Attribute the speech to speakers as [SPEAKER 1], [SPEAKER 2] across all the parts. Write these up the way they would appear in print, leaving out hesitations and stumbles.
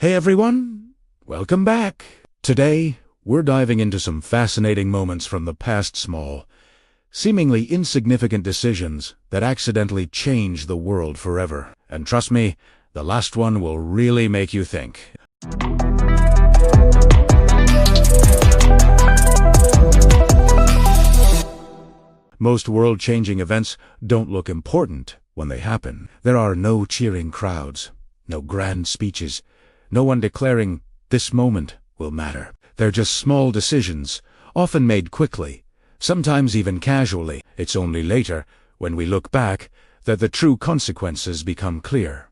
[SPEAKER 1] Hey everyone, welcome back. Today, we're diving into some fascinating moments from the past, small, seemingly insignificant decisions that accidentally changed the world forever. And trust me, the last one will really make you think. Most world-changing events don't look important when they happen. There are no cheering crowds, no grand speeches, no one declaring, "This moment will matter." They're just small decisions, often made quickly, sometimes even casually. It's only later, when we look back, that the true consequences become clear.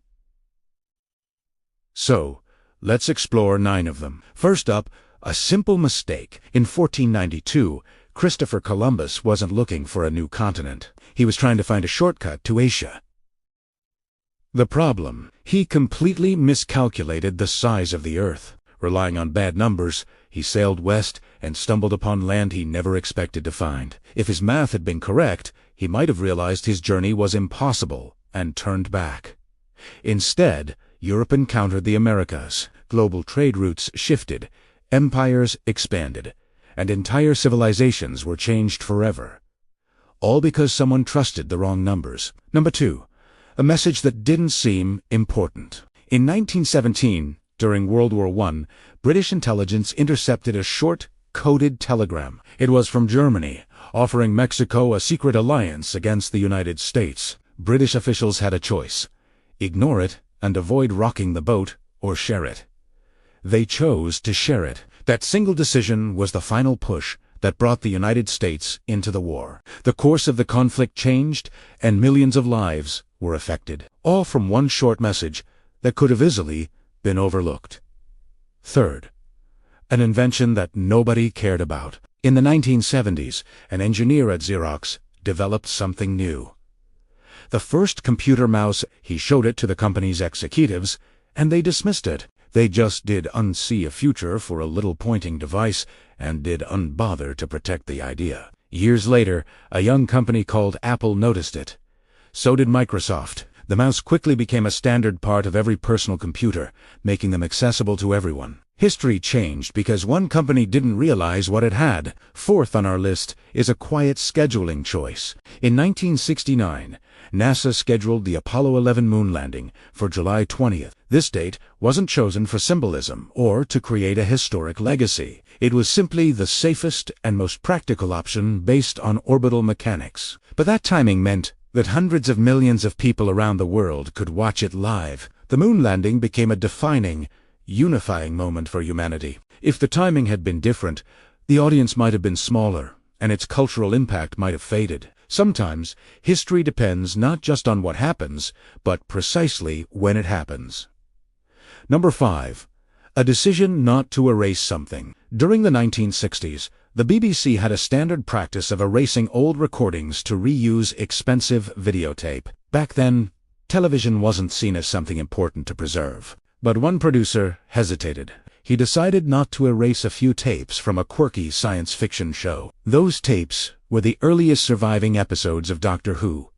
[SPEAKER 1] So, let's explore 9 of them. First up, a simple mistake. In 1492, Christopher Columbus wasn't looking for a new continent. He was trying to find a shortcut to Asia. The problem: he completely miscalculated the size of the Earth. Relying on bad numbers, he sailed west and stumbled upon land he never expected to find. If his math had been correct, he might have realized his journey was impossible and turned back. Instead, Europe encountered the Americas. Global trade routes shifted, empires expanded, and entire civilizations were changed forever. All because someone trusted the wrong numbers. Number 2. A message that didn't seem important. In 1917, during World War I, British intelligence intercepted a short, coded telegram. It was from Germany, offering Mexico a secret alliance against the United States. British officials had a choice: ignore it and avoid rocking the boat, or share it. They chose to share it. That single decision was the final push that brought the United States into the war. The course of the conflict changed, and millions of lives were affected, all from one short message that could have easily been overlooked. Third, an invention that nobody cared about. In the 1970s, an engineer at Xerox developed something new. The first computer mouse. He showed it to the company's executives, and they dismissed it. They just did unsee a future for a little pointing device and did unbother to protect the idea. Years later, a young company called Apple noticed it. So did Microsoft. The mouse quickly became a standard part of every personal computer, making them accessible to everyone. History changed because one company didn't realize what it had. Fourth on our list is a quiet scheduling choice. In 1969, NASA scheduled the Apollo 11 moon landing for July 20th. This date wasn't chosen for symbolism or to create a historic legacy. It was simply the safest and most practical option based on orbital mechanics. But that timing meant that hundreds of millions of people around the world could watch it live. The moon landing became a defining, unifying moment for humanity. If the timing had been different, the audience might have been smaller, and its cultural impact might have faded. Sometimes, history depends not just on what happens, but precisely when it happens. Number 5. A decision not to erase something. During the 1960s, the BBC had a standard practice of erasing old recordings to reuse expensive videotape. Back then, television wasn't seen as something important to preserve. But one producer hesitated. He decided not to erase a few tapes from a quirky science fiction show. Those tapes were the earliest surviving episodes of Doctor Who.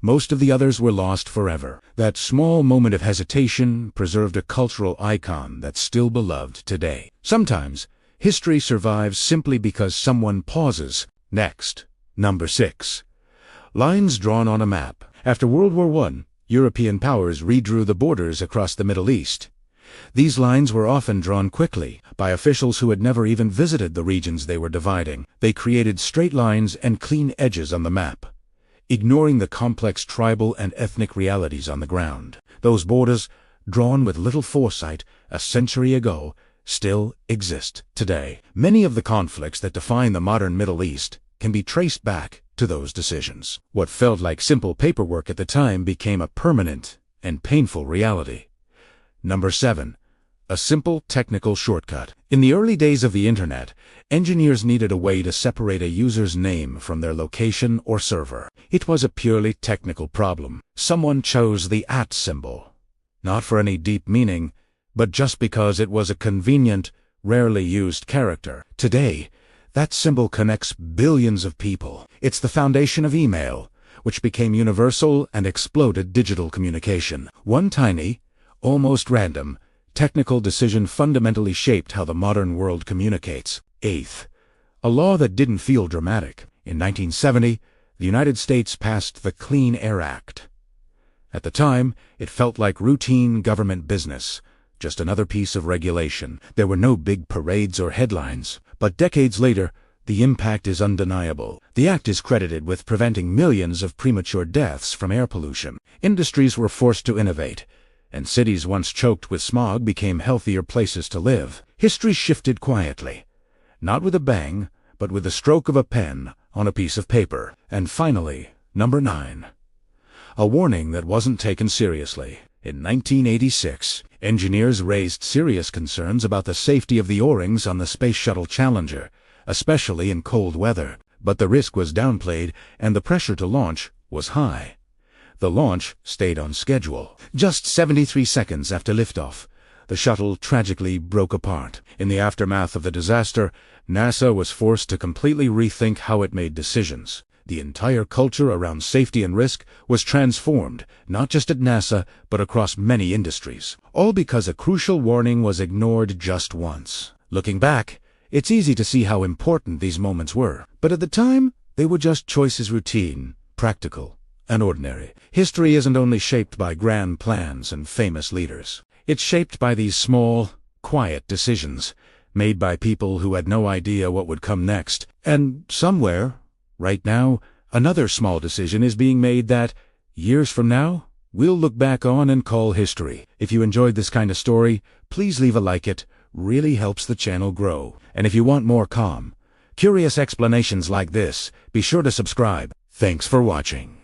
[SPEAKER 1] Most of the others were lost forever. That small moment of hesitation preserved a cultural icon that's still beloved today. Sometimes, history survives simply because someone pauses. Next, number 6. Lines drawn on a map. After World War I, European powers redrew the borders across the Middle East. These lines were often drawn quickly, by officials who had never even visited the regions they were dividing. They created straight lines and clean edges on the map, ignoring the complex tribal and ethnic realities on the ground. Those borders, drawn with little foresight a century ago, still exist today. Many of the conflicts that define the modern Middle East can be traced back to those decisions. What felt like simple paperwork at the time became a permanent and painful reality. Number 7. A simple technical shortcut. In the early days of the Internet, engineers needed a way to separate a user's name from their location or server. It was a purely technical problem. Someone chose the @ symbol, not for any deep meaning, but just because it was a convenient, rarely used character. Today, that symbol connects billions of people. It's the foundation of email, which became universal and exploded digital communication. One tiny, almost random, technical decision fundamentally shaped how the modern world communicates. Eighth, a law that didn't feel dramatic. In 1970, the United States passed the Clean Air Act. At the time, it felt like routine government business, just another piece of regulation. There were no big parades or headlines. But decades later, the impact is undeniable. The act is credited with preventing millions of premature deaths from air pollution. Industries were forced to innovate, and cities once choked with smog became healthier places to live. History shifted quietly, not with a bang, but with the stroke of a pen on a piece of paper. And finally, number 9. A warning that wasn't taken seriously. In 1986, engineers raised serious concerns about the safety of the O-rings on the Space Shuttle Challenger, especially in cold weather. But the risk was downplayed, and the pressure to launch was high. The launch stayed on schedule. Just 73 seconds after liftoff, the shuttle tragically broke apart. In the aftermath of the disaster, NASA was forced to completely rethink how it made decisions. The entire culture around safety and risk was transformed, not just at NASA, but across many industries. All because a crucial warning was ignored just once. Looking back, it's easy to see how important these moments were. But at the time, they were just choices, routine, practical, and ordinary. History isn't only shaped by grand plans and famous leaders. It's shaped by these small, quiet decisions, made by people who had no idea what would come next. And somewhere, right now, another small decision is being made that, years from now, we'll look back on and call history. If you enjoyed this kind of story, please leave a like. It really helps the channel grow. And if you want more calm, curious explanations like this, be sure to subscribe. Thanks for watching.